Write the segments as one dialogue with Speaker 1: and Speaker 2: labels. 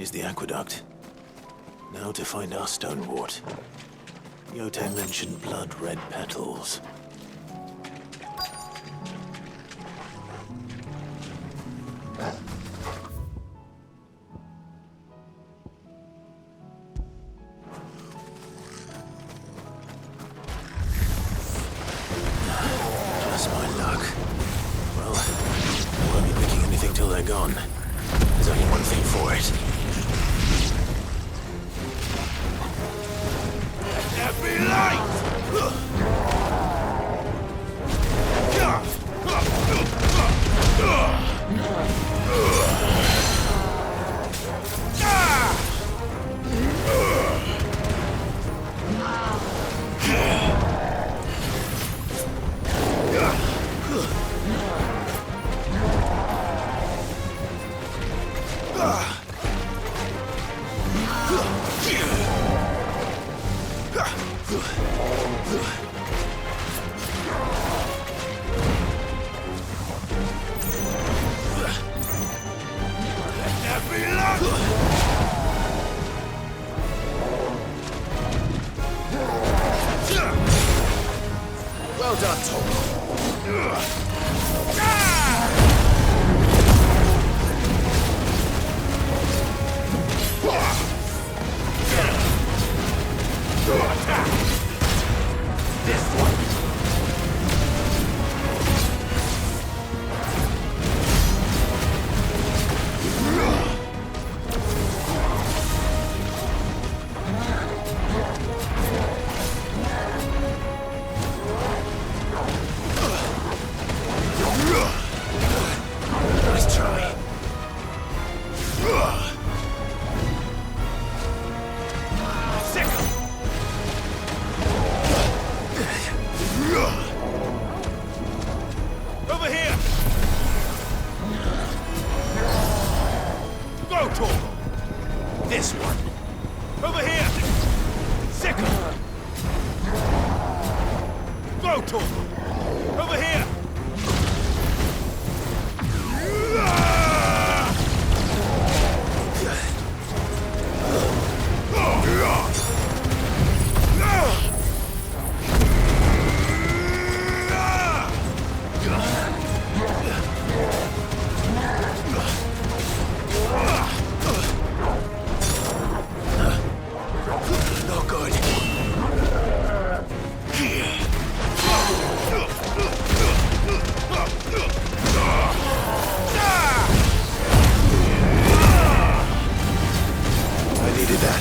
Speaker 1: Here's the aqueduct. Now to find our stonewort. Yote mentioned blood-red petals. Just my luck. Well, I won't be picking anything till they're gone. There's only one thing for it. Let there be light! Well done, Tom. This one. Nice try. Over here! Go, Tor! This one! Over here! Sickle! Go, Tor! Over here! Not good. I needed that.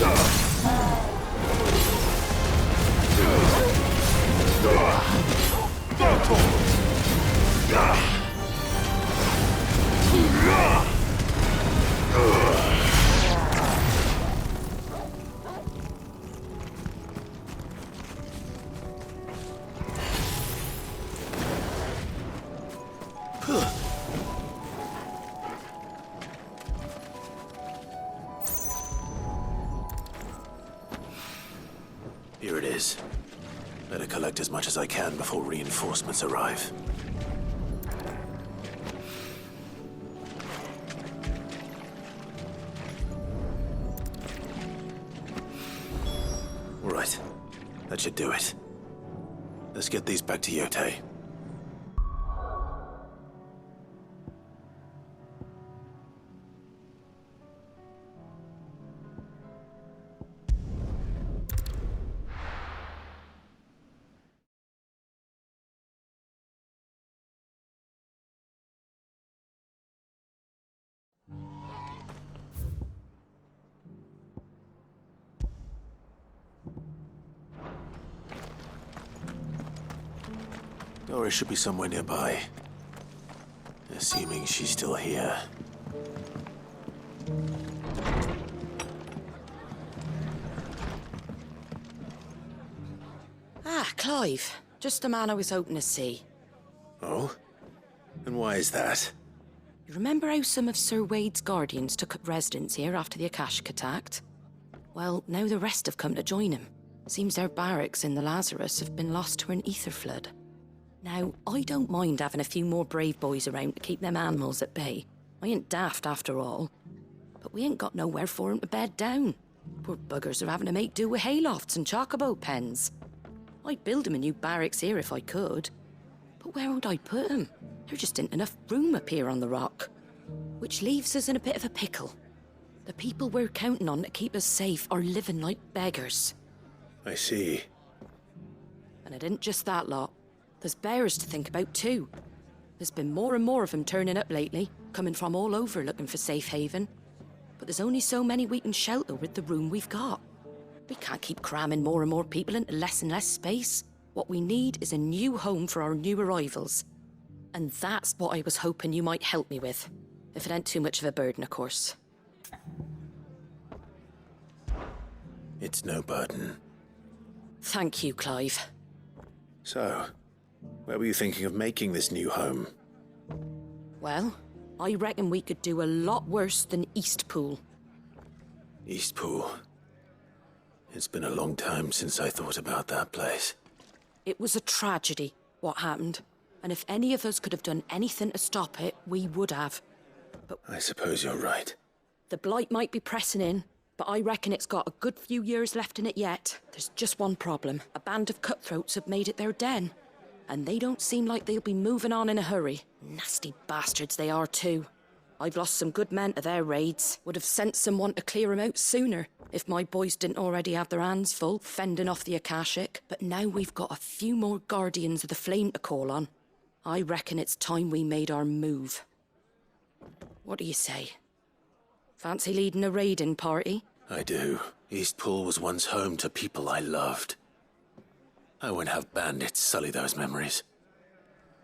Speaker 1: Here it is. Better collect as much as I can before reinforcements arrive. All right. That should do it. Let's get these back to Yote. Doris should be somewhere nearby. Assuming she's still here.
Speaker 2: Ah, Clive. Just the man I was hoping to see.
Speaker 1: Oh? And why is that?
Speaker 2: You remember how some of Sir Wade's guardians took up residence here after the Akashic attacked? Well, now the rest have come to join him. Seems their barracks in the Lazarus have been lost to an ether flood. Now, I don't mind having a few more brave boys around to keep them animals at bay. I ain't daft after all. But we ain't got nowhere for 'em to bed down. Poor buggers are having to make do with haylofts and chocobo pens. I'd build 'em a new barracks here if I could. But where would I put 'em? There just ain't enough room up here on the rock. Which leaves us in a bit of a pickle. The people we're counting on to keep us safe are living like beggars.
Speaker 1: I see.
Speaker 2: And it ain't just that lot. There's bears to think about too. There's been more and more of them turning up lately, coming from all over looking for safe haven. But there's only so many we can shelter with the room we've got. We can't keep cramming more and more people into less and less space. What we need is a new home for our new arrivals. And that's what I was hoping you might help me with. If it ain't too much of a burden, of course.
Speaker 1: It's no burden.
Speaker 2: Thank you, Clive.
Speaker 1: So, where were you thinking of making this new home?
Speaker 2: Well, I reckon we could do a lot worse than Eastpool.
Speaker 1: Eastpool. It's been a long time since I thought about that place.
Speaker 2: It was a tragedy, what happened. And if any of us could have done anything to stop it, we would have.
Speaker 1: I suppose you're right.
Speaker 2: The blight might be pressing in, but I reckon it's got a good few years left in it yet. There's just one problem. A band of cutthroats have made it their den. And they don't seem like they'll be moving on in a hurry. Nasty bastards they are too. I've lost some good men to their raids. Would have sent someone to clear 'em out sooner, if my boys didn't already have their hands full, fending off the Akashic. But now we've got a few more Guardians of the Flame to call on. I reckon it's time we made our move. What do you say? Fancy leading a raiding party?
Speaker 1: I do. Eastpool was once home to people I loved. I won't have bandits sully those memories.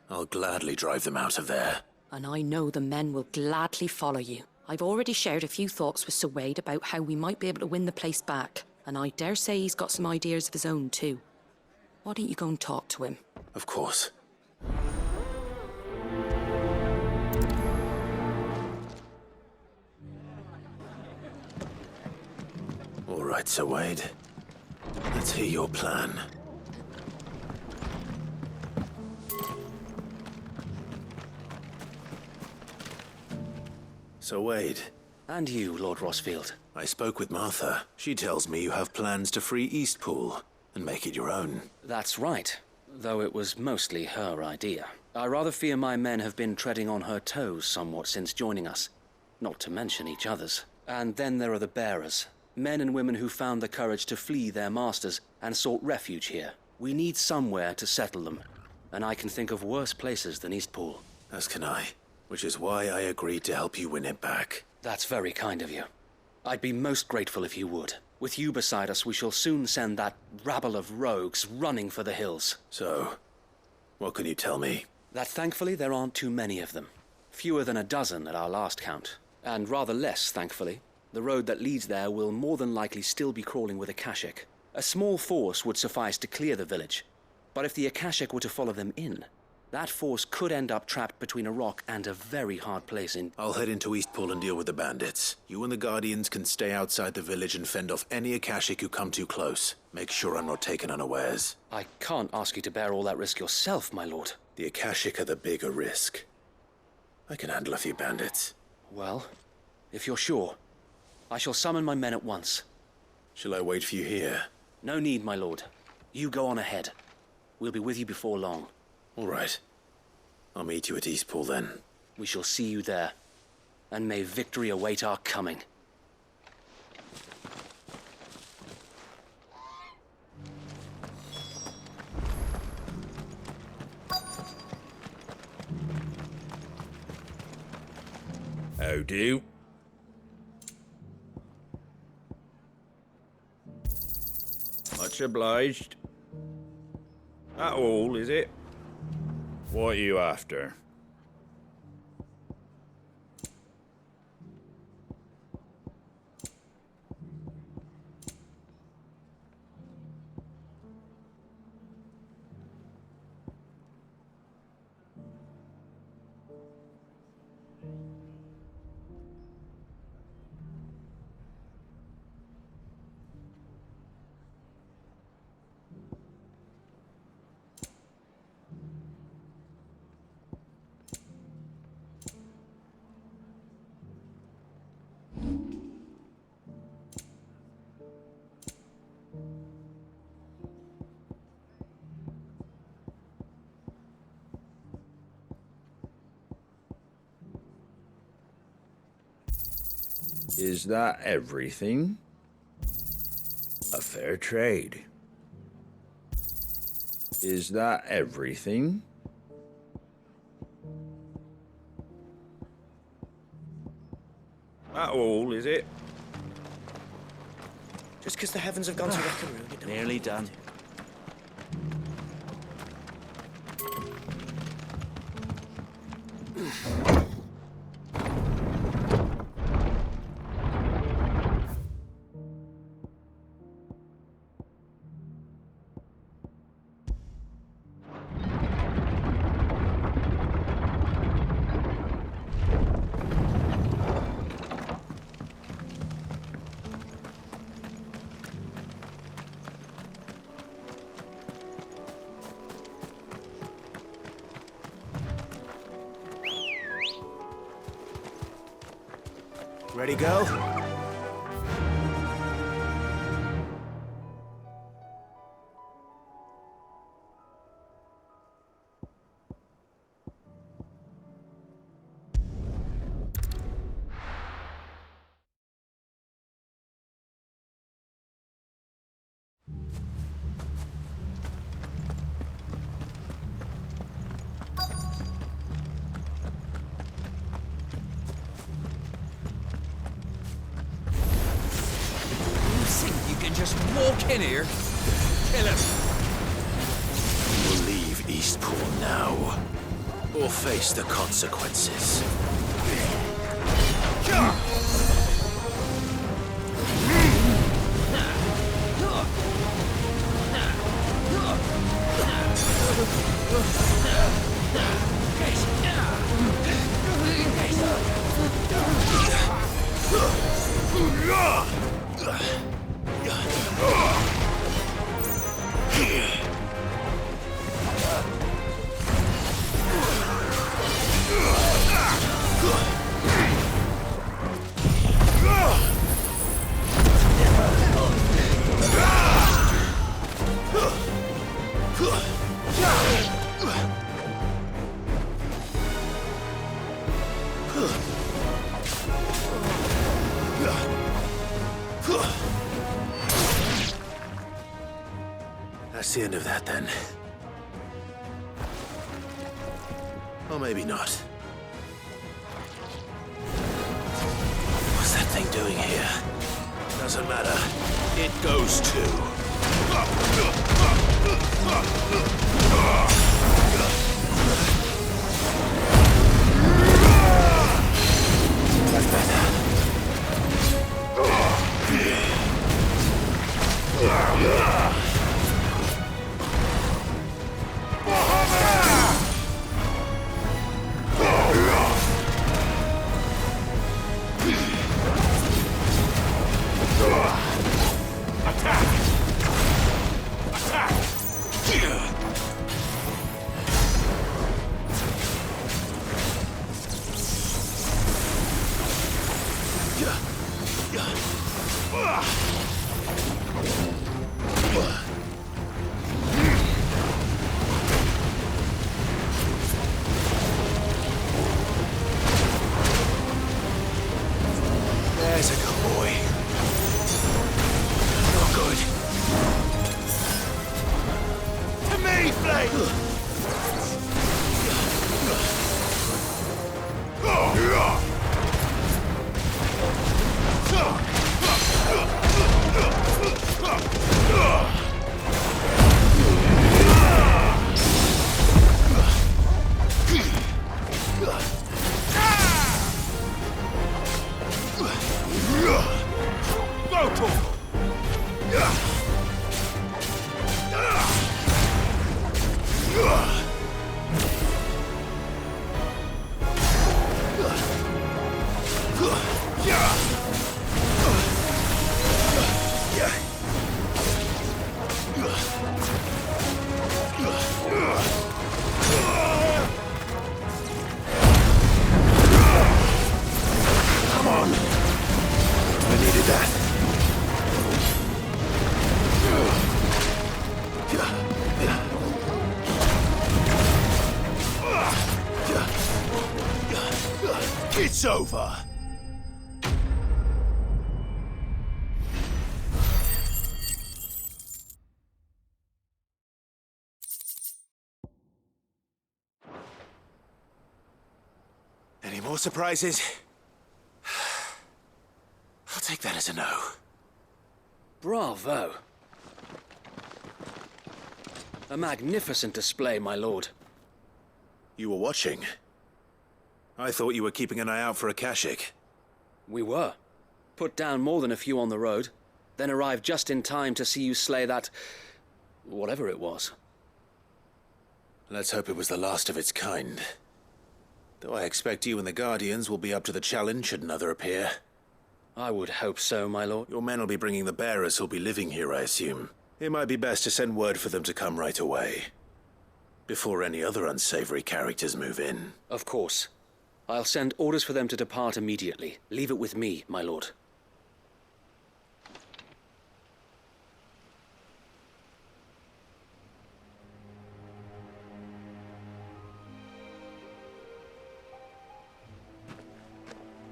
Speaker 1: I'll gladly drive them out of there.
Speaker 2: And I know the men will gladly follow you. I've already shared a few thoughts with Sir Wade about how we might be able to win the place back. And I dare say he's got some ideas of his own too. Why don't you go and talk to him?
Speaker 1: Of course. All right, Sir Wade. Let's hear your plan. Sir Wade.
Speaker 3: And you, Lord Rossfield.
Speaker 1: I spoke with Martha. She tells me you have plans to free Eastpool and make it your own.
Speaker 3: That's right, though it was mostly her idea. I rather fear my men have been treading on her toes somewhat since joining us, not to mention each other's. And then there are the bearers, men and women who found the courage to flee their masters and sought refuge here. We need somewhere to settle them, and I can think of worse places than Eastpool.
Speaker 1: As can I, which is why I agreed to help you win it back.
Speaker 3: That's very kind of you. I'd be most grateful if you would. With you beside us, we shall soon send that rabble of rogues running for the hills.
Speaker 1: So, what can you tell me?
Speaker 3: That thankfully there aren't too many of them. Fewer than a dozen at our last count. And rather less, thankfully. The road that leads there will more than likely still be crawling with Akashic. A small force would suffice to clear the village. But if the Akashic were to follow them in, that force could end up trapped between a rock and a very hard place in...
Speaker 1: I'll head into Eastpool and deal with the bandits. You and the Guardians can stay outside the village and fend off any Akashic who come too close. Make sure I'm not taken unawares.
Speaker 3: I can't ask you to bear all that risk yourself, my lord.
Speaker 1: The Akashic are the bigger risk. I can handle a few bandits.
Speaker 3: Well, if you're sure, I shall summon my men at once.
Speaker 1: Shall I wait for you here?
Speaker 3: No need, my lord. You go on ahead. We'll be with you before long.
Speaker 1: All right. I'll meet you at Eastpool then.
Speaker 3: We shall see you there. And may victory await our coming.
Speaker 4: How do? Much obliged. That all, is it? What are you after? Is that everything? A fair trade. Is that everything? That all, is it?
Speaker 5: Just because the heavens have gone to Rekindling, it don't
Speaker 6: Nearly done.
Speaker 5: Ready, go?
Speaker 6: Just walk in here, kill him.
Speaker 1: We'll leave Eastpool now, or face the consequences. That's the end of that, then. Or maybe not. What's that thing doing here? Doesn't matter. It goes too. That's better. There's a good boy. Not good. To me, Flame! Come on. I needed that. It's over. Any more surprises? I'll take that as a no.
Speaker 3: Bravo. A magnificent display, my lord.
Speaker 1: You were watching. I thought you were keeping an eye out for a Kashik.
Speaker 3: We were. Put down more than a few on the road, then arrived just in time to see you slay that... whatever it was.
Speaker 1: Let's hope it was the last of its kind. Though I expect you and the Guardians will be up to the challenge should another appear.
Speaker 3: I would hope so, my lord.
Speaker 1: Your men will be bringing the bearers who'll be living here, I assume. It might be best to send word for them to come right away, before any other unsavory characters move in.
Speaker 3: Of course. I'll send orders for them to depart immediately. Leave it with me, my lord.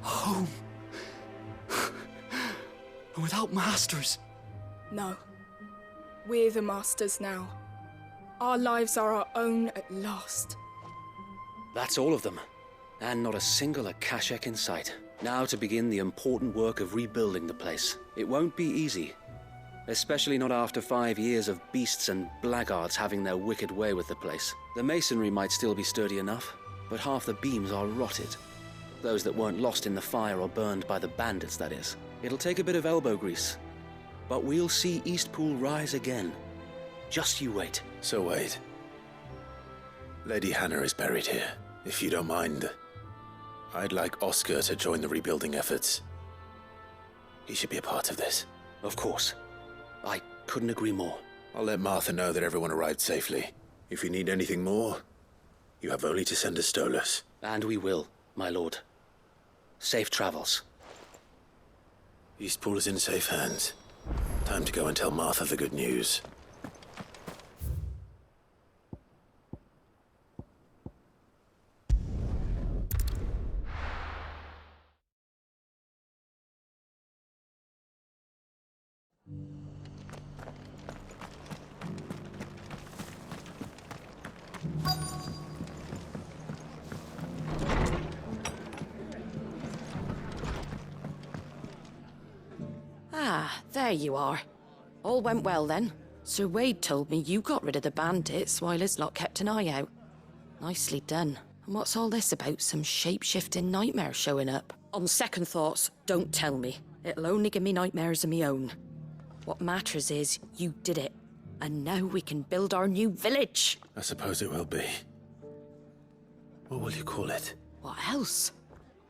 Speaker 6: Home. And without masters.
Speaker 7: No. We're the masters now. Our lives are our own at last.
Speaker 3: That's all of them. And not a single Akashek in sight. Now to begin the important work of rebuilding the place. It won't be easy. Especially not after 5 years of beasts and blackguards having their wicked way with the place. The masonry might still be sturdy enough, but half the beams are rotted. Those that weren't lost in the fire or burned by the bandits, that is. It'll take a bit of elbow grease. But we'll see Eastpool rise again. Just you wait.
Speaker 1: So wait. Lady Hannah is buried here. If you don't mind, I'd like Oscar to join the rebuilding efforts. He should be a part of this.
Speaker 3: Of course. I couldn't agree more.
Speaker 1: I'll let Martha know that everyone arrived safely. If you need anything more, you have only to send a Stolas.
Speaker 3: And we will, my lord. Safe travels.
Speaker 1: Eastpool is in safe hands. Time to go and tell Martha the good news.
Speaker 2: Ah, there you are. All went well then. Sir Wade told me you got rid of the bandits while his lot kept an eye out. Nicely done. And what's all this about some shape-shifting nightmare showing up? On second thoughts, don't tell me. It'll only give me nightmares of me own. What matters is you did it. And now we can build our new village.
Speaker 1: I suppose it will be. What will you call it?
Speaker 2: What else?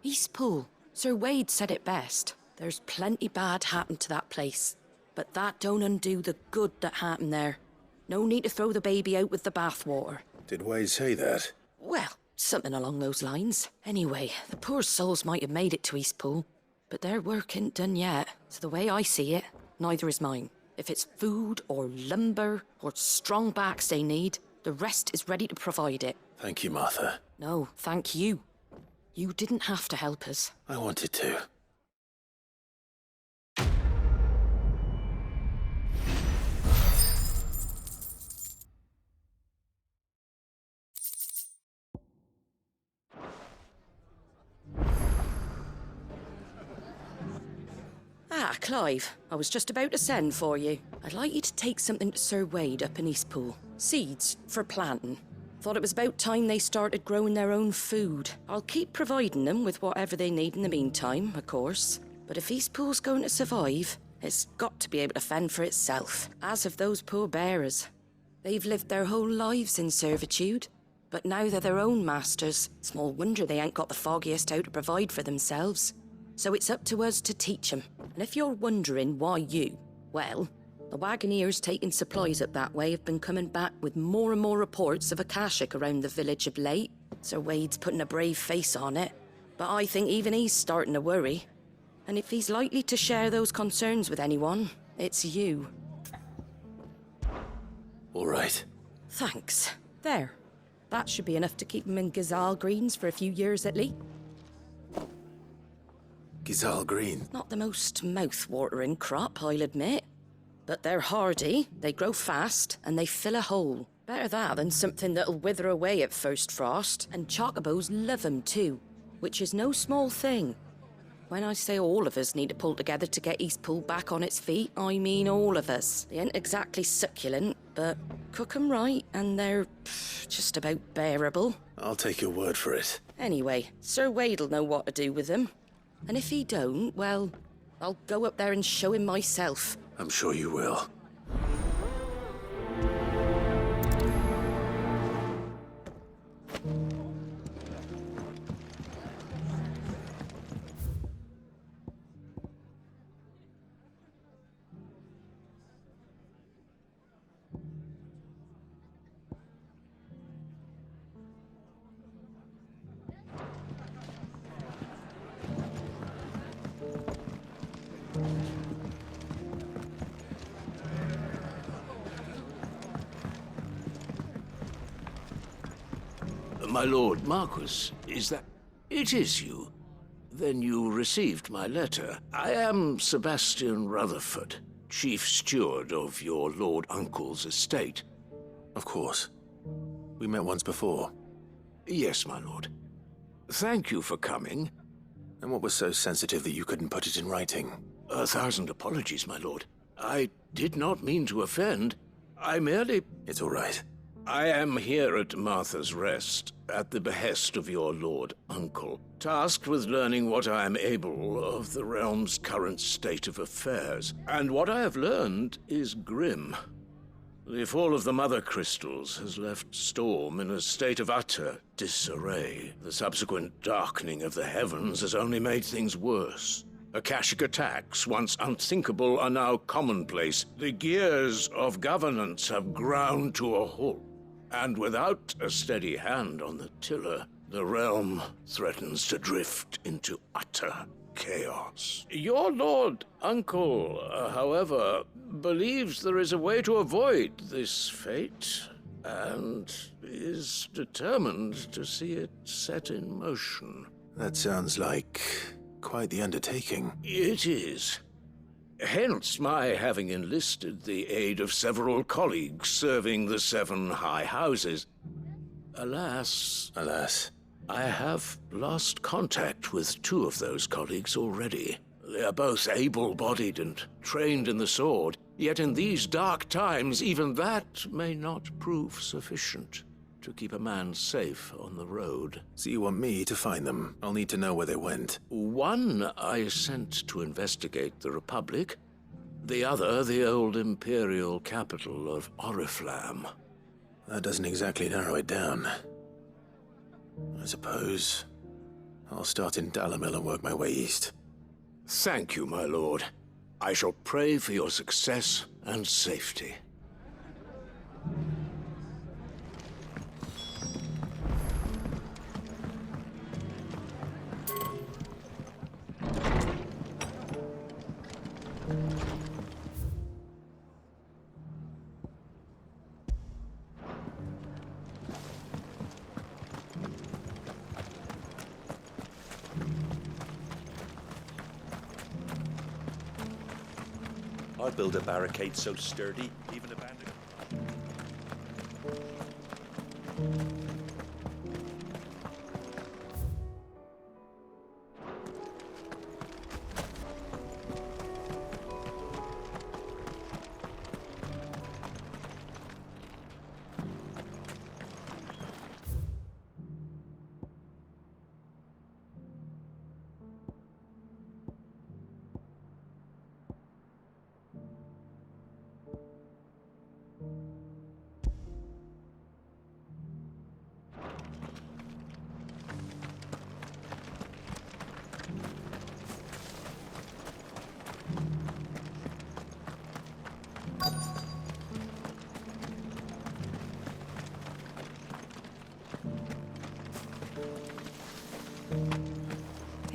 Speaker 2: Eastpool. Sir Wade said it best. There's plenty bad happened to that place. But that don't undo the good that happened there. No need to throw the baby out with the bathwater.
Speaker 1: Did Wade say that?
Speaker 2: Well, something along those lines. Anyway, the poor souls might have made it to Eastpool, but their work ain't done yet. So the way I see it, neither is mine. If it's food or lumber or strong backs they need, the rest is ready to provide it.
Speaker 1: Thank you, Martha.
Speaker 2: No, thank you. You didn't have to help us.
Speaker 1: I wanted to.
Speaker 2: Ah, Clive, I was just about to send for you. I'd like you to take something to Sir Wade up in Eastpool. Seeds for planting. Thought it was about time they started growing their own food. I'll keep providing them with whatever they need in the meantime, of course. But if Eastpool's going to survive, it's got to be able to fend for itself, as have those poor bearers. They've lived their whole lives in servitude, but now they're their own masters. Small wonder they ain't got the foggiest how to provide for themselves. So it's up to us to teach them. And if you're wondering why you, well, the Wagoneers taking supplies up that way have been coming back with more and more reports of Akashik around the village of late. Sir Wade's putting a brave face on it, but I think even he's starting to worry. And if he's likely to share those concerns with anyone, it's you.
Speaker 1: All right.
Speaker 2: Thanks. There. That should be enough to keep him in Gazal greens for a few years at least.
Speaker 1: Gizal Green.
Speaker 2: Not the most mouth-watering crop, I'll admit. But they're hardy, they grow fast, and they fill a hole. Better that than something that'll wither away at first frost, and chocobos love 'em too. which is no small thing. When I say all of us need to pull together to get Eastpool back on its feet, I mean all of us. They ain't exactly succulent, but cook 'em right and they're just about bearable.
Speaker 1: I'll take your word for it.
Speaker 2: Anyway, Sir Wade'll know what to do with them. And if he don't, well, I'll go up there and show him myself.
Speaker 1: I'm sure you will.
Speaker 8: My lord Marquis, is that... It is you. Then you received my letter. I am Sebastian Rutherford, chief steward of your lord uncle's estate.
Speaker 1: Of course. We met once before.
Speaker 8: Yes, my lord. Thank you for coming.
Speaker 1: And what was so sensitive that you couldn't put it in writing?
Speaker 8: 1,000 apologies, my lord. I did not mean to offend. I merely...
Speaker 1: It's all right.
Speaker 8: I am here at Martha's Rest, at the behest of your lord uncle, tasked with learning what I am able of the realm's current state of affairs. And what I have learned is grim. The fall of the Mother Crystals has left Storm in a state of utter disarray. The subsequent darkening of the heavens has only made things worse. Akashic attacks, once unthinkable, are now commonplace. The gears of governance have ground to a halt. And without a steady hand on the tiller, the realm threatens to drift into utter chaos. Your lord uncle, however, believes there is a way to avoid this fate, and is determined to see it set in motion.
Speaker 1: That sounds like quite the undertaking.
Speaker 8: It is. Hence my having enlisted the aid of several colleagues serving the 7 high houses. Alas, I have lost contact with 2 of those colleagues already. They are both able-bodied and trained in the sword, yet in these dark times even that may not prove sufficient to keep a man safe on the road.
Speaker 1: So you want me to find them? I'll need to know where they went.
Speaker 8: One I sent to investigate the Republic, the other the old imperial capital of Oriflamme.
Speaker 1: That doesn't exactly narrow it down. I suppose I'll start in Dalamil and work my way east.
Speaker 8: Thank you, my lord. I shall pray for your success and safety.
Speaker 9: I'd build a barricade so sturdy, even abandoned.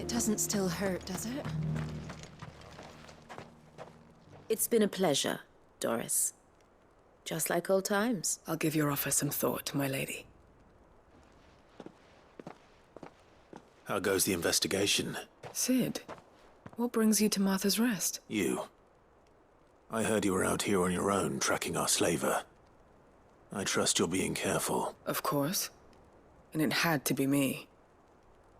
Speaker 10: Doesn't still hurt, does it?
Speaker 11: It's been a pleasure, Doris. Just like old times.
Speaker 12: I'll give your offer some thought, my lady.
Speaker 1: How goes the investigation?
Speaker 12: Sid, what brings you to Martha's Rest?
Speaker 1: You. I heard you were out here on your own, tracking our slaver. I trust you're being careful.
Speaker 12: Of course. And it had to be me.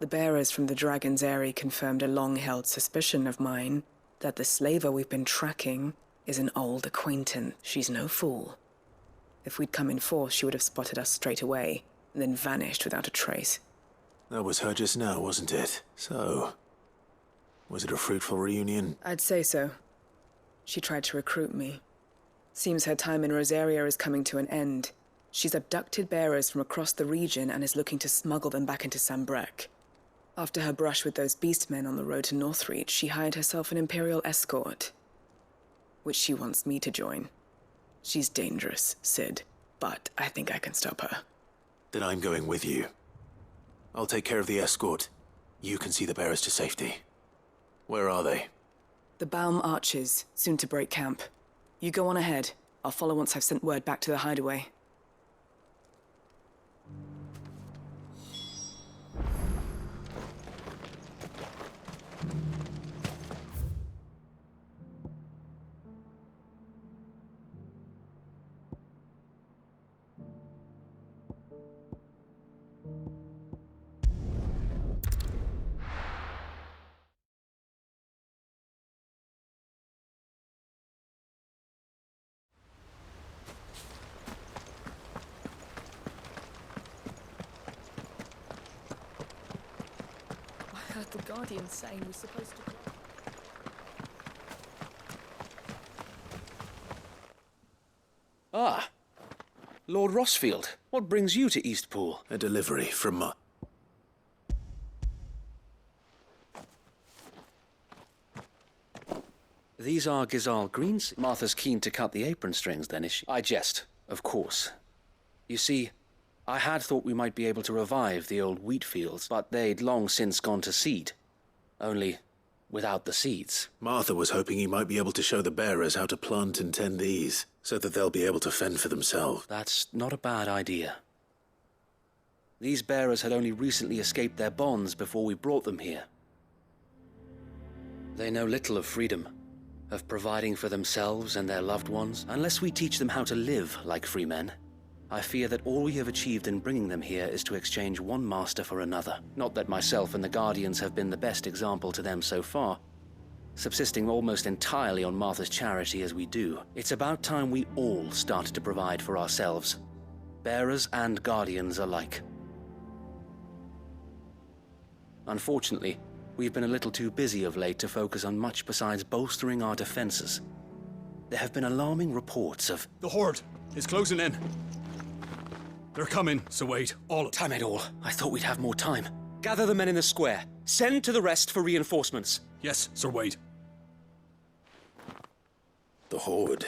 Speaker 12: The bearers from the Dragon's Eyrie confirmed a long-held suspicion of mine that the slaver we've been tracking is an old acquaintance. She's no fool. If we'd come in force, she would have spotted us straight away, and then vanished without a trace.
Speaker 1: That was her just now, wasn't it? So, was it a fruitful reunion?
Speaker 12: I'd say so. She tried to recruit me. Seems her time in Rosaria is coming to an end. She's abducted bearers from across the region and is looking to smuggle them back into Sambrec. After her brush with those beastmen on the road to Northreach, she hired herself an Imperial escort, which she wants me to join. She's dangerous, Sid, but I think I can stop her.
Speaker 1: Then I'm going with you. I'll take care of the escort. You can see the bearers to safety. Where are they?
Speaker 12: The Baum Archers, soon to break camp. You go on ahead. I'll follow once I've sent word back to the hideaway.
Speaker 7: The Guardian's saying we're supposed to...
Speaker 3: Ah, Lord Rossfield, what brings you to Eastpool?
Speaker 1: A delivery from
Speaker 3: These are Gizal greens. Martha's keen to cut the apron strings then, is she? I jest, of course. You see, I had thought we might be able to revive the old wheat fields, but they'd long since gone to seed. Only without the seeds.
Speaker 1: Martha was hoping he might be able to show the bearers how to plant and tend these, so that they'll be able to fend for themselves.
Speaker 3: That's not a bad idea. These bearers had only recently escaped their bonds before we brought them here. They know little of freedom, of providing for themselves and their loved ones. Unless we teach them how to live like free men, I fear that all we have achieved in bringing them here is to exchange one master for another. Not that myself and the Guardians have been the best example to them so far, subsisting almost entirely on Martha's charity as we do. It's about time we all started to provide for ourselves, bearers and Guardians alike. Unfortunately, we've been a little too busy of late to focus on much besides bolstering our defenses. There have been alarming reports of...
Speaker 6: The Horde is closing in. They're coming, so wait, all of them.
Speaker 3: Time it all. I thought we'd have more time. Gather the men in the square. Send to the rest for reinforcements.
Speaker 6: Yes, Sir Wade.
Speaker 1: The Horde.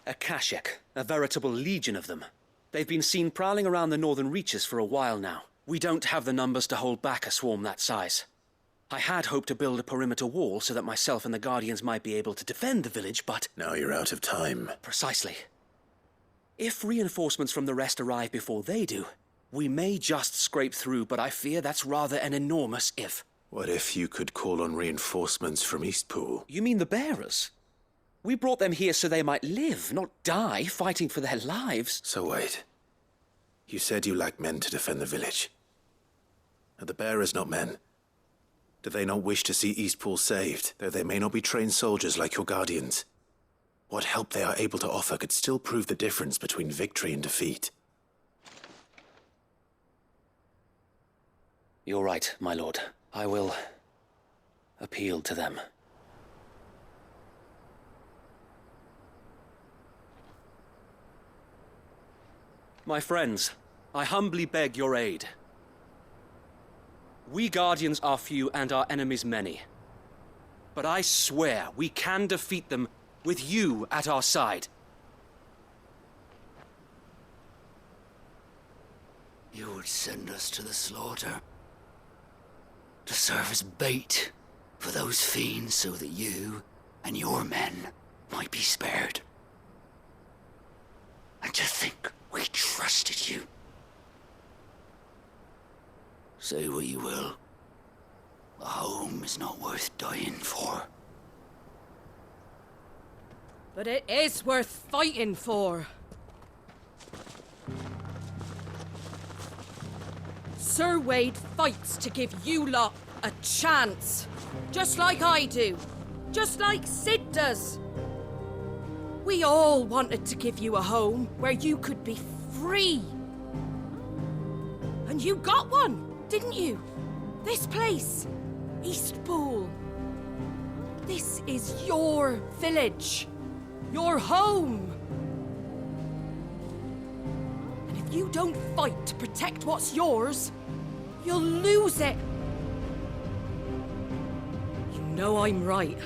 Speaker 3: A Kashek, a veritable legion of them. They've been seen prowling around the northern reaches for a while now. We don't have the numbers to hold back a swarm that size. I had hoped to build a perimeter wall so that myself and the Guardians might be able to defend the village, but...
Speaker 1: Now you're out of time.
Speaker 3: Precisely. If reinforcements from the rest arrive before they do, we may just scrape through, but I fear that's rather an enormous if.
Speaker 1: What if you could call on reinforcements from Eastpool?
Speaker 3: You mean the bearers? We brought them here so they might live, not die, fighting for their lives.
Speaker 1: So wait. You said you lack men to defend the village. Are the bearers not men? Do they not wish to see Eastpool saved, though they may not be trained soldiers like your Guardians? What help they are able to offer could still prove the difference between victory and defeat.
Speaker 3: You're right, my lord. I will appeal to them. My friends, I humbly beg your aid. We Guardians are few and our enemies many. But I swear we can defeat them with you at our side.
Speaker 13: You would send us to the slaughter, to serve as bait for those fiends so that you and your men might be spared. And to think we trusted you. Say what you will, a home is not worth dying for.
Speaker 2: But it is worth fighting for. Sir Wade fights to give you lot a chance. Just like I do. Just like Sid does. We all wanted to give you a home where you could be free. And you got one, didn't you? This place, Eastpool. This is your village. Your home. And if you don't fight to protect what's yours, you'll lose it. You know I'm right.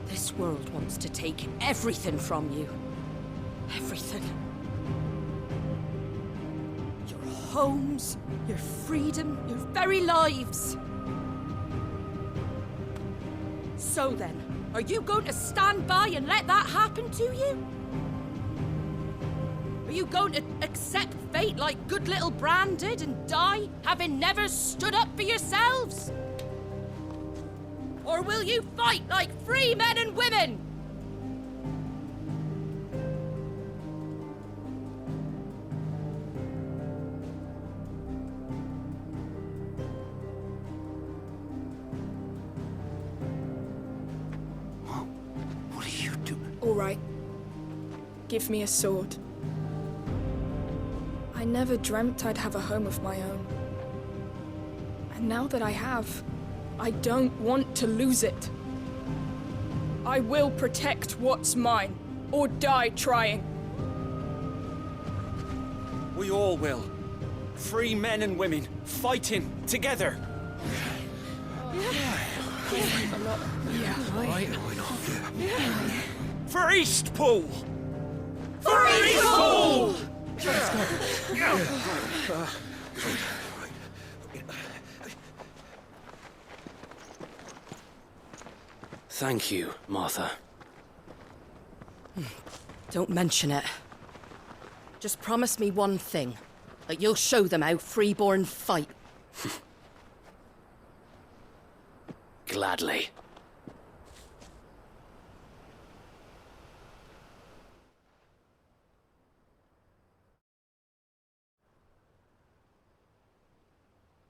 Speaker 2: This world wants to take everything from you. Everything. Your homes, your freedom, your very lives. So then, are you going to stand by and let that happen to you? Are you going to accept fate like good little Bran did and die, having never stood up for yourselves? Or will you fight like free men and women?
Speaker 13: What are you doing?
Speaker 7: All right. Give me a sword. I never dreamt I'd have a home of my own. And now that I have, I don't want to lose it. I will protect what's mine, or die trying.
Speaker 14: We all will. Free men and women, fighting together. For Eastpool!
Speaker 13: For Eastpool!
Speaker 3: Thank you, Martha.
Speaker 2: Don't mention it. Just promise me one thing. That you'll show them how freeborn fight.
Speaker 3: Gladly.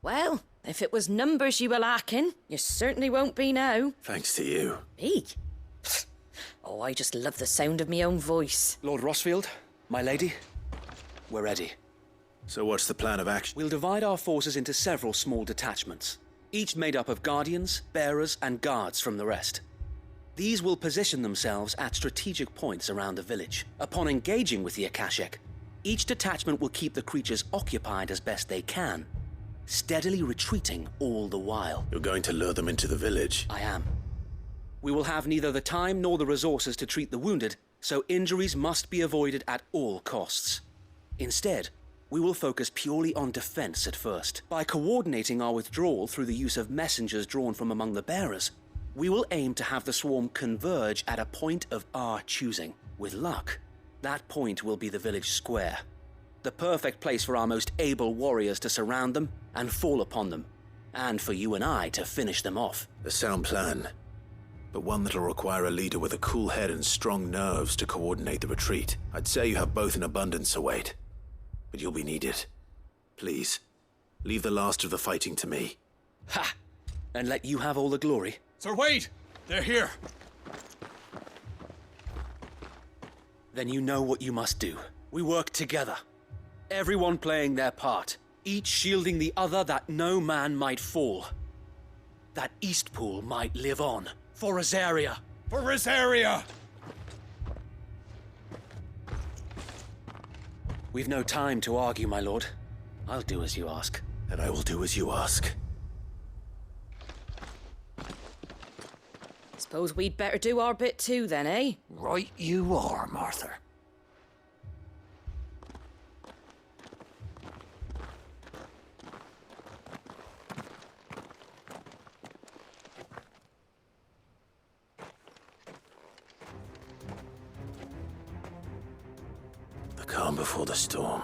Speaker 2: Well, if it was numbers you were lacking, you certainly won't be now.
Speaker 1: Thanks to you.
Speaker 2: Me? Oh, I just love the sound of my own voice.
Speaker 3: Lord Rossfield, my lady, we're ready.
Speaker 1: So what's the plan of action?
Speaker 3: We'll divide our forces into several small detachments, each made up of guardians, bearers, and guards from the rest. These will position themselves at strategic points around the village. Upon engaging with the Akashic, each detachment will keep the creatures occupied as best they can, steadily retreating all the while.
Speaker 1: You're going to lure them into the village?
Speaker 3: I am. We will have neither the time nor the resources to treat the wounded, so injuries must be avoided at all costs. Instead, we will focus purely on defense at first. By coordinating our withdrawal through the use of messengers drawn from among the bearers, we will aim to have the swarm converge at a point of our choosing. With luck, that point will be the village square. The perfect place for our most able warriors to surround them and fall upon them, and for you and I to finish them off.
Speaker 1: A sound plan, but one that'll require a leader with a cool head and strong nerves to coordinate the retreat. I'd say you have both in abundance, Sir Wade, but you'll be needed. Please, leave the last of the fighting to me.
Speaker 3: Ha! And let you have all the glory.
Speaker 6: Sir Wade! They're here!
Speaker 3: Then you know what you must do. We work together. Everyone playing their part, each shielding the other that no man might fall. That Eastpool might live on. For Rosaria!
Speaker 6: For Rosaria!
Speaker 3: We've no time to argue, my lord. I'll do as you ask.
Speaker 1: And I will do as you ask.
Speaker 2: Suppose we'd better do our bit too then, eh?
Speaker 13: Right you are, Martha.
Speaker 1: The calm before the storm.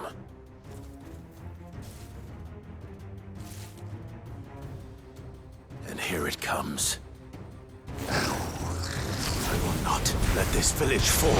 Speaker 1: And here it comes. I will not let this village fall.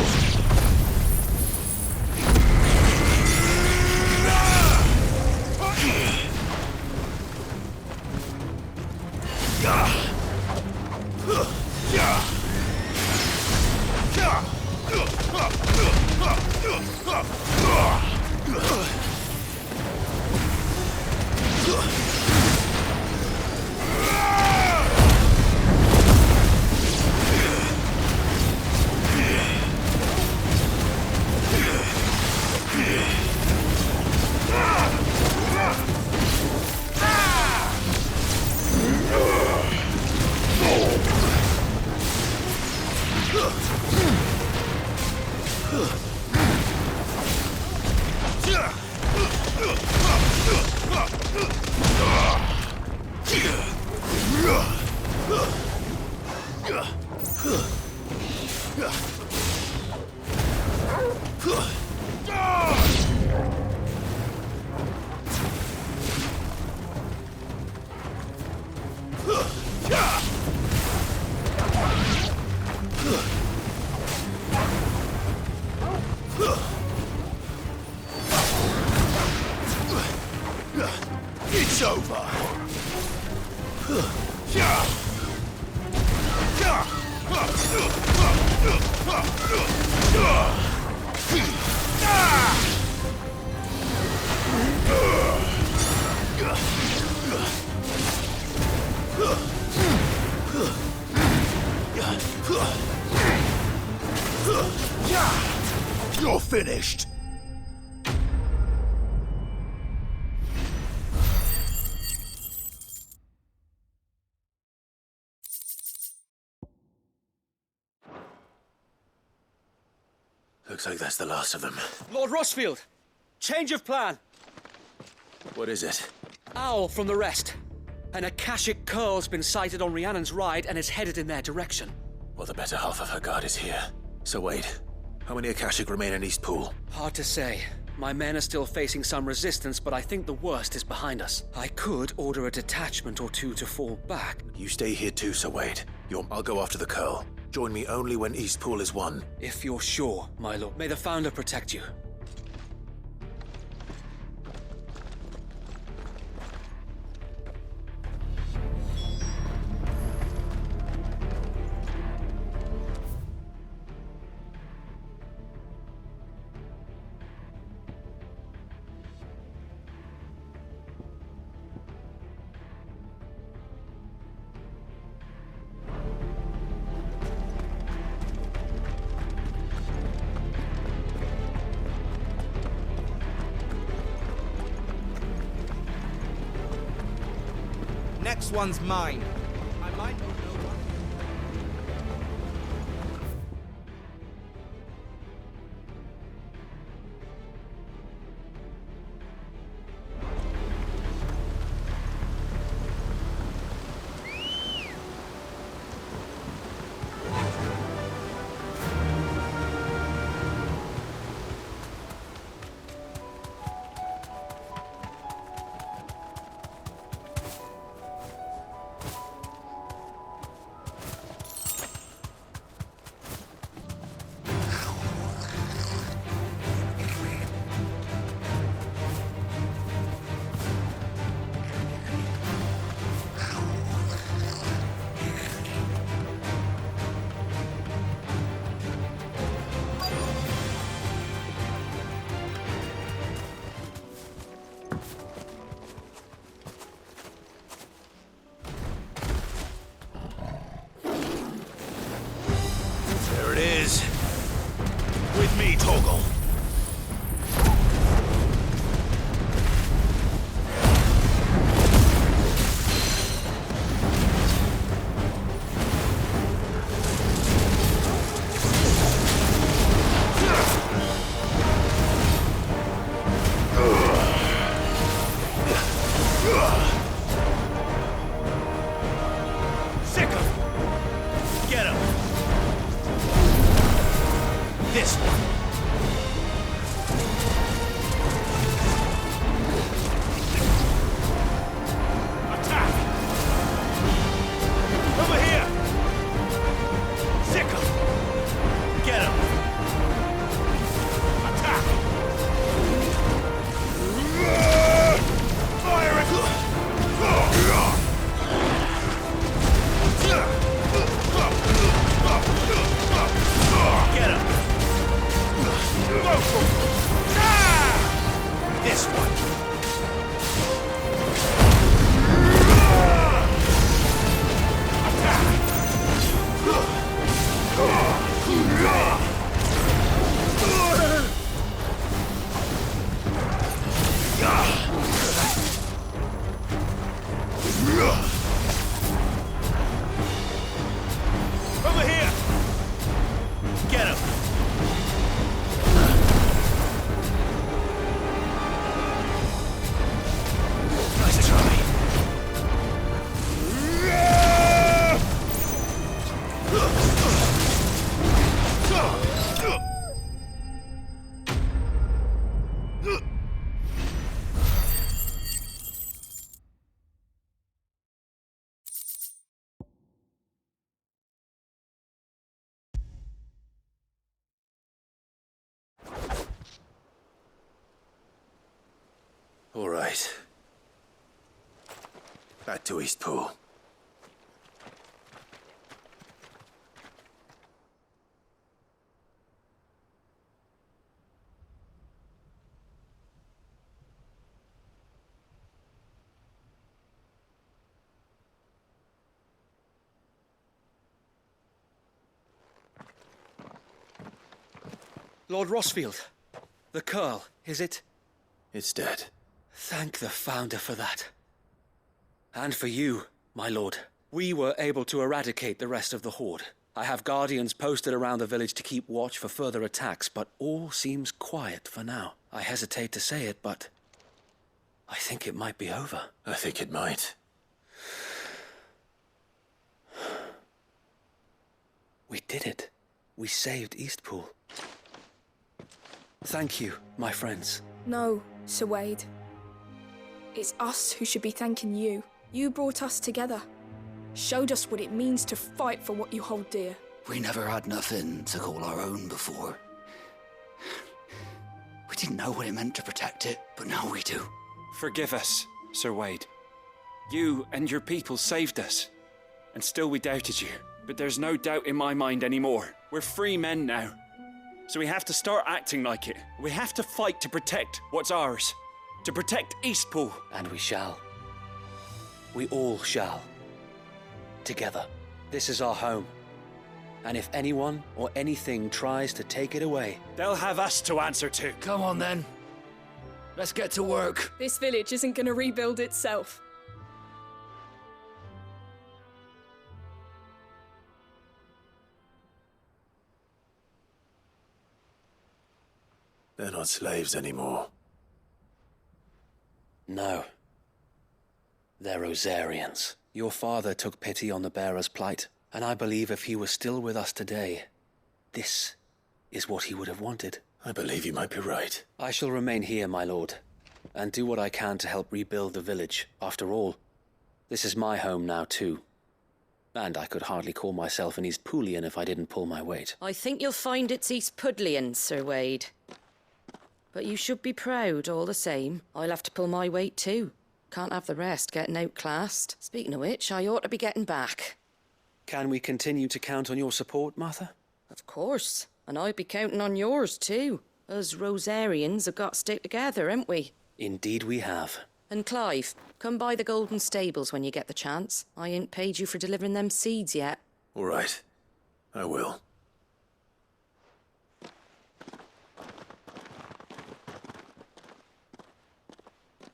Speaker 1: over. You're finished. Looks like that's the last of them.
Speaker 3: Lord Rossfield! Change of plan!
Speaker 1: What is it?
Speaker 3: Owl from the rest. An Akashic curl's been sighted on Rhiannon's ride and is headed in their direction.
Speaker 1: Well, the better half of her guard is here. So wait, how many Akashic remain in Eastpool?
Speaker 3: Hard to say. My men are still facing some resistance, but I think the worst is behind us. I could order a detachment or two to fall back.
Speaker 1: You stay here too, Sir Wade. I'll go after the curl. Join me only when Eastpool is won.
Speaker 3: If you're sure, my lord. May the Founder protect you.
Speaker 5: Next one's mine. I might not know what.
Speaker 1: There it is. With me, Torgal. Sick 'em. Get 'em. This one. Attack! Over here! Sick 'em! Get 'em! Attack! Fire it! Get 'em! This one. Over here. Get him. Nice try. All right. Back to Eastpool.
Speaker 3: Lord Rosfield, the Curl, is it?
Speaker 1: It's dead.
Speaker 3: Thank the Founder for that. And for you, my lord. We were able to eradicate the rest of the Horde. I have guardians posted around the village to keep watch for further attacks, but all seems quiet for now. I hesitate to say it, but I think it might be over.
Speaker 1: I think it might.
Speaker 3: We did it. We saved Eastpool. Thank you, my friends.
Speaker 7: No, Sir Wade. It's us who should be thanking you. You brought us together. Showed us what it means to fight for what you hold dear.
Speaker 13: We never had nothing to call our own before. We didn't know what it meant to protect it, but now we do.
Speaker 14: Forgive us, Sir Wade. You and your people saved us. And still we doubted you. But there's no doubt in my mind anymore. We're free men now. So we have to start acting like it. We have to fight to protect what's ours. To protect Eastpool.
Speaker 3: And we shall. We all shall. Together. This is our home. And if anyone or anything tries to take it away,
Speaker 14: they'll have us to answer to.
Speaker 13: Come on then. Let's get to work.
Speaker 7: This village isn't going to rebuild itself.
Speaker 1: They're not slaves anymore.
Speaker 3: No. They're Rosarians. Your father took pity on the bearer's plight, and I believe if he was still with us today, this is what he would have wanted.
Speaker 1: I believe you might be right.
Speaker 3: I shall remain here, my lord, and do what I can to help rebuild the village. After all, this is my home now too. And I could hardly call myself an Eastpoolian if I didn't pull my weight.
Speaker 2: I think you'll find it's Eastpudlian, Sir Wade. But you should be proud, all the same. I'll have to pull my weight too. Can't have the rest getting outclassed. Speaking of which, I ought to be getting back.
Speaker 3: Can we continue to count on your support, Martha?
Speaker 2: Of course. And I'd be counting on yours too. Us Rosarians have got to stick together, haven't we?
Speaker 3: Indeed we have.
Speaker 2: And Clive, come by the Golden Stables when you get the chance. I ain't paid you for delivering them seeds yet.
Speaker 1: All right. I will.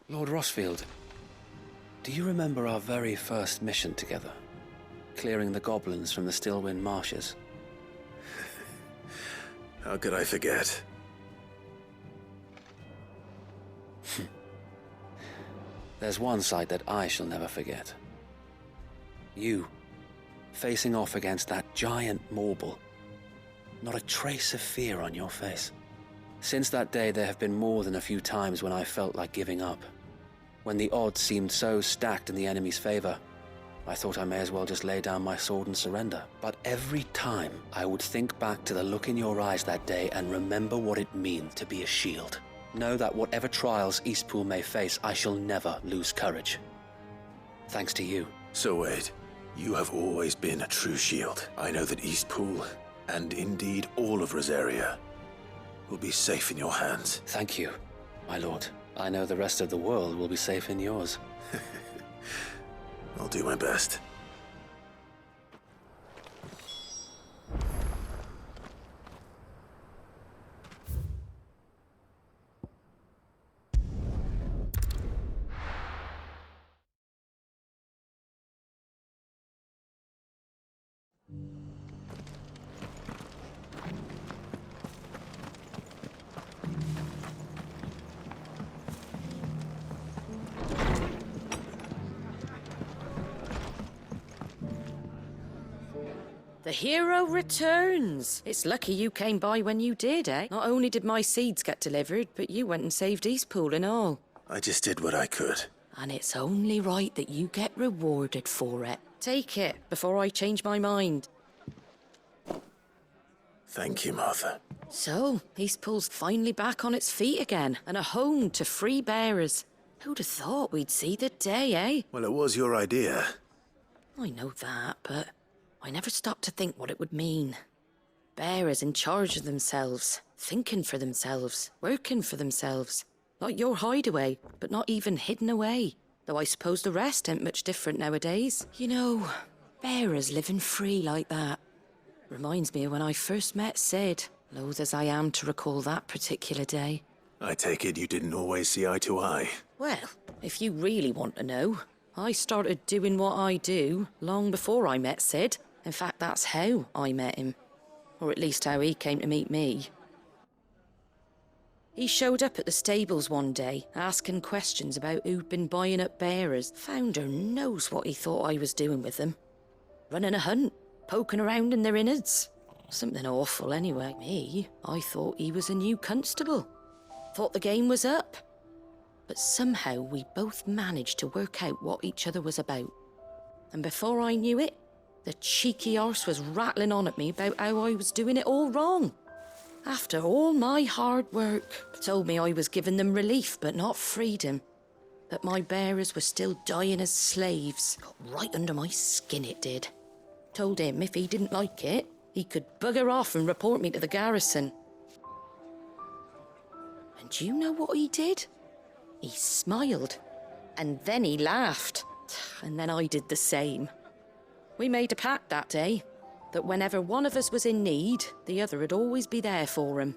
Speaker 3: Lord Rosfield, do you remember our very first mission together? Clearing the goblins from the Stillwind marshes?
Speaker 1: How could I forget?
Speaker 3: There's one sight that I shall never forget. You, facing off against that giant Morble. Not a trace of fear on your face. Since that day, there have been more than a few times when I felt like giving up. When the odds seemed so stacked in the enemy's favor, I thought I may as well just lay down my sword and surrender. But every time, I would think back to the look in your eyes that day and remember what it means to be a shield. Know that whatever trials Eastpool may face, I shall never lose courage. Thanks to you.
Speaker 1: So Wade, you have always been a true shield. I know that Eastpool, and indeed all of Rosaria, will be safe in your hands.
Speaker 3: Thank you, my lord. I know the rest of the world will be safe in yours.
Speaker 1: I'll do my best.
Speaker 2: The hero returns. It's lucky you came by when you did, eh? Not only did my seeds get delivered, but you went and saved Eastpool and all.
Speaker 1: I just did what I could.
Speaker 2: And it's only right that you get rewarded for it. Take it before I change my mind.
Speaker 1: Thank you, Martha.
Speaker 2: So, Eastpool's finally back on its feet again, and a home to free bearers. Who'd have thought we'd see the day, eh?
Speaker 1: Well, it was your idea.
Speaker 2: I know that, but I never stopped to think what it would mean. Bearers in charge of themselves, thinking for themselves, working for themselves. Like your hideaway, but not even hidden away. Though I suppose the rest ain't much different nowadays. You know, bearers living free like that. Reminds me of when I first met Sid, loath as I am to recall that particular day.
Speaker 1: I take it you didn't always see eye to eye.
Speaker 2: Well, if you really want to know, I started doing what I do long before I met Sid. In fact, that's how I met him. Or at least how he came to meet me. He showed up at the stables one day, asking questions about who'd been buying up bearers. Founder knows what he thought I was doing with them. Running a hunt, poking around in their innards. Something awful anyway. Me, I thought he was a new constable. Thought the game was up. But somehow we both managed to work out what each other was about. And before I knew it, the cheeky arse was rattling on at me about how I was doing it all wrong. After all my hard work, told me I was giving them relief but not freedom. That my bearers were still dying as slaves. Got right under my skin it did. Told him if he didn't like it, he could bugger off and report me to the garrison. And do you know what he did? He smiled. And then he laughed. And then I did the same. We made a pact that day. That whenever one of us was in need, the other would always be there for him.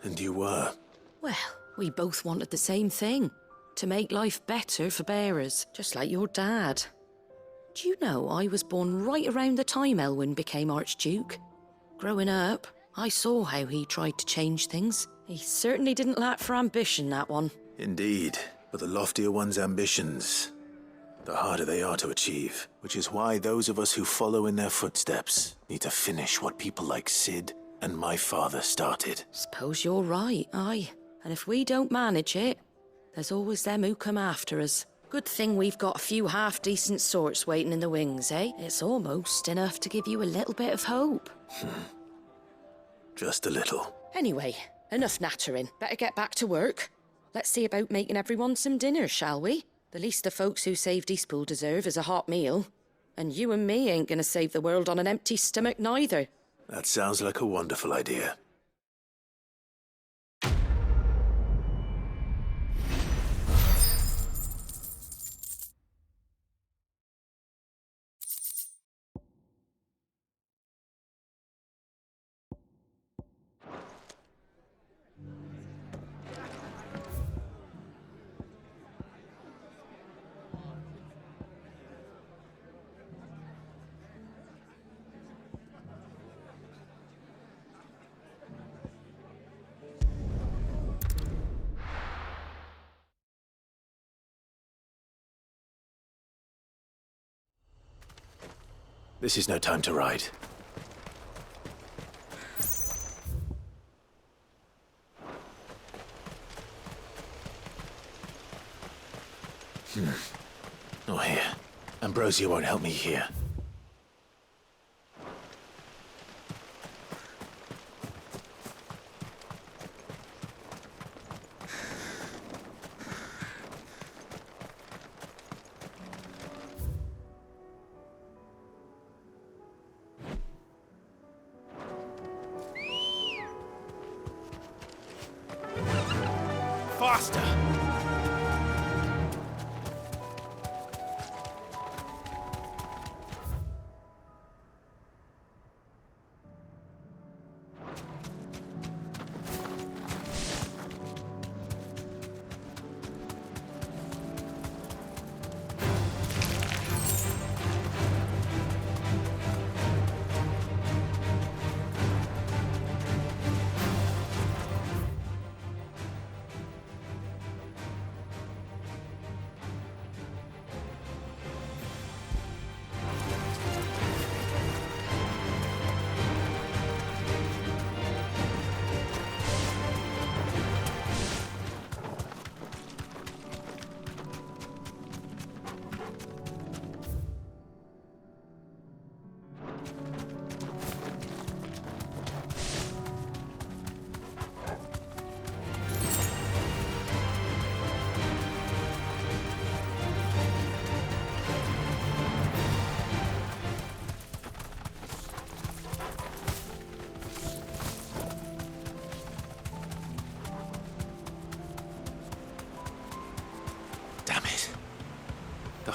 Speaker 1: And you were?
Speaker 2: Well, we both wanted the same thing. To make life better for bearers, just like your dad. Do you know I was born right around the time Elwyn became Archduke? Growing up, I saw how he tried to change things. He certainly didn't lack for ambition, that one.
Speaker 1: Indeed, but the loftier one's ambitions, the harder they are to achieve. Which is why those of us who follow in their footsteps need to finish what people like Sid and my father started.
Speaker 2: Suppose you're right, aye. And if we don't manage it, there's always them who come after us. Good thing we've got a few half-decent sorts waiting in the wings, eh? It's almost enough to give you a little bit of hope.
Speaker 1: Just a little.
Speaker 2: Anyway, enough nattering. Better get back to work. Let's see about making everyone some dinner, shall we? The least the folks who saved Eastpool deserve is a hot meal. And you and me ain't gonna save the world on an empty stomach neither.
Speaker 1: That sounds like a wonderful idea. This is no time to ride. Oh, here. Ambrosia won't help me here.
Speaker 9: Faster!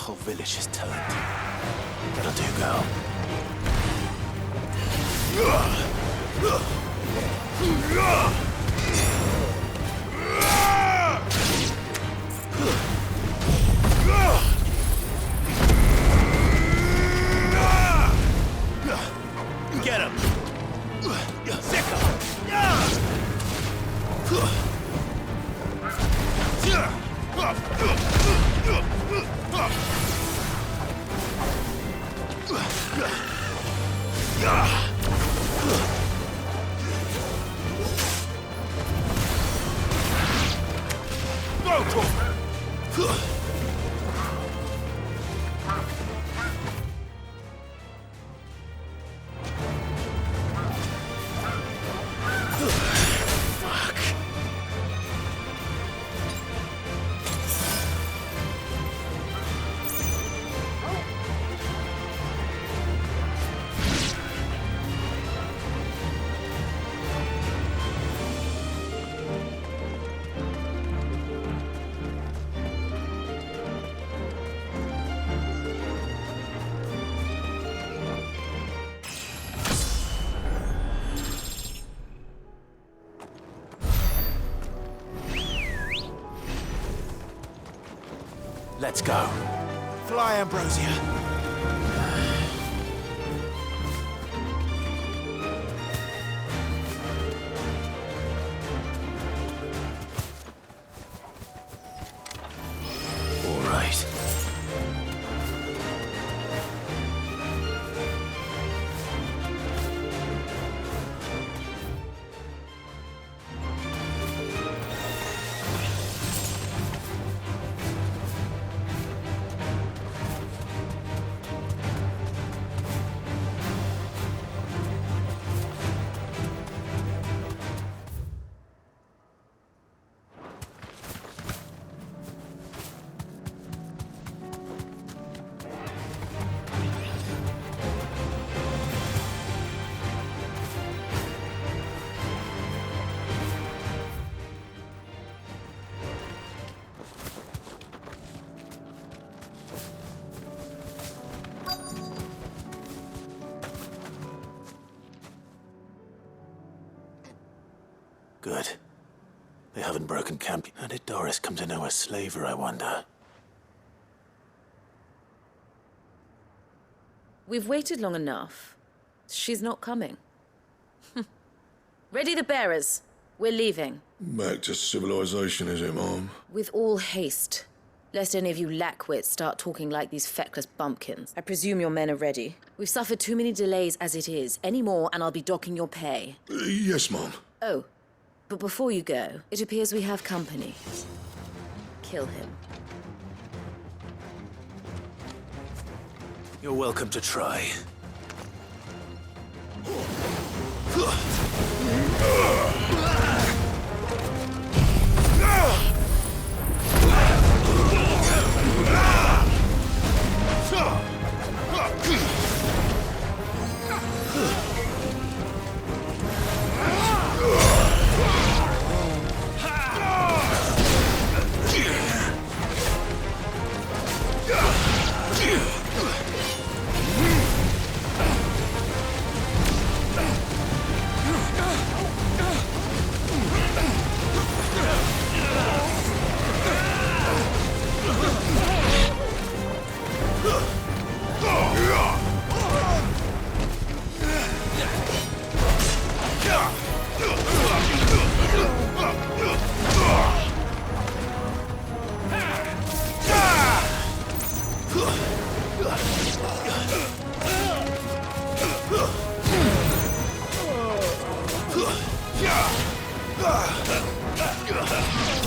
Speaker 1: whole village is turned. That'll do, girl.
Speaker 9: Get him!
Speaker 1: Let's go. Fly, Ambrosia. All right. Good. They haven't broken camp. How did Doris come to know a slaver, I wonder?
Speaker 11: We've waited long enough. She's not coming. Ready the bearers. We're leaving.
Speaker 15: Back to civilization, is it, Mom?
Speaker 11: With all haste. Lest any of you lackwits start talking like these feckless bumpkins. I presume your men are ready. We've suffered too many delays as it is. Any more and I'll be docking your pay.
Speaker 15: Yes, Mom.
Speaker 11: Oh. But before you go, it appears we have company. Kill him.
Speaker 1: You're welcome to try.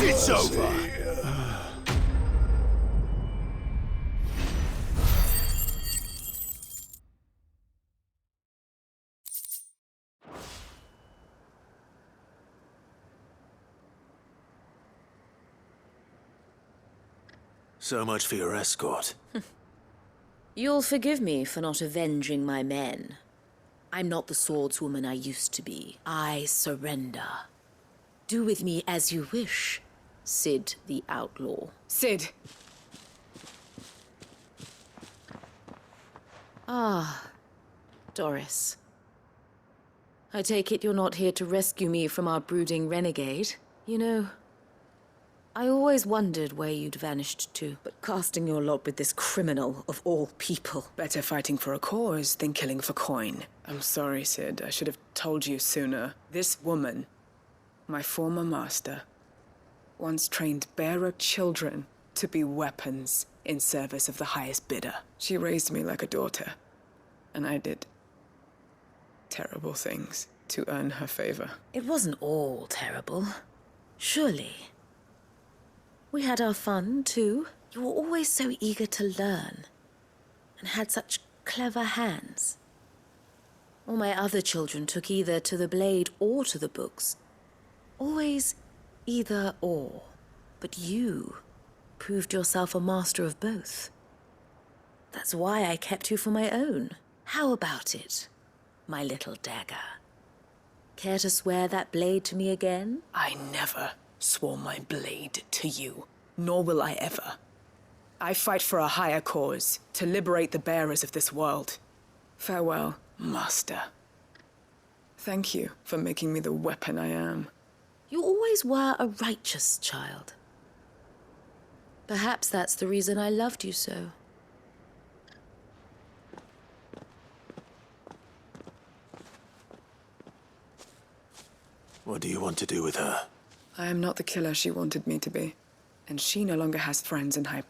Speaker 15: It's over.
Speaker 1: So much for your escort.
Speaker 11: You'll forgive me for not avenging my men. I'm not the swordswoman I used to be. I surrender. Do with me as you wish, Sid the Outlaw.
Speaker 12: Sid!
Speaker 11: Ah, Doris. I take it you're not here to rescue me from our brooding renegade. You know, I always wondered where you'd vanished to, but casting your lot with this criminal of all people.
Speaker 12: Better fighting for a cause than killing for coin. I'm sorry, Sid. I should have told you sooner. This woman, my former master, once trained bearer children to be weapons in service of the highest bidder. She raised me like a daughter, and I did terrible things to earn her favor.
Speaker 11: It wasn't all terrible, surely. We had our fun, too. You were always so eager to learn, and had such clever hands. All my other children took either to the blade or to the books. Always either or. But you proved yourself a master of both. That's why I kept you for my own. How about it, my little dagger? Care to swear that blade to me again?
Speaker 12: I never swore my blade to you, nor will I ever. I fight for a higher cause, to liberate the bearers of this world. Farewell, Master. Thank you for making me the weapon I am.
Speaker 11: You always were a righteous child. Perhaps that's the reason I loved you so.
Speaker 1: What do you want to do with her?
Speaker 12: I am not the killer she wanted me to be, and she no longer has friends in high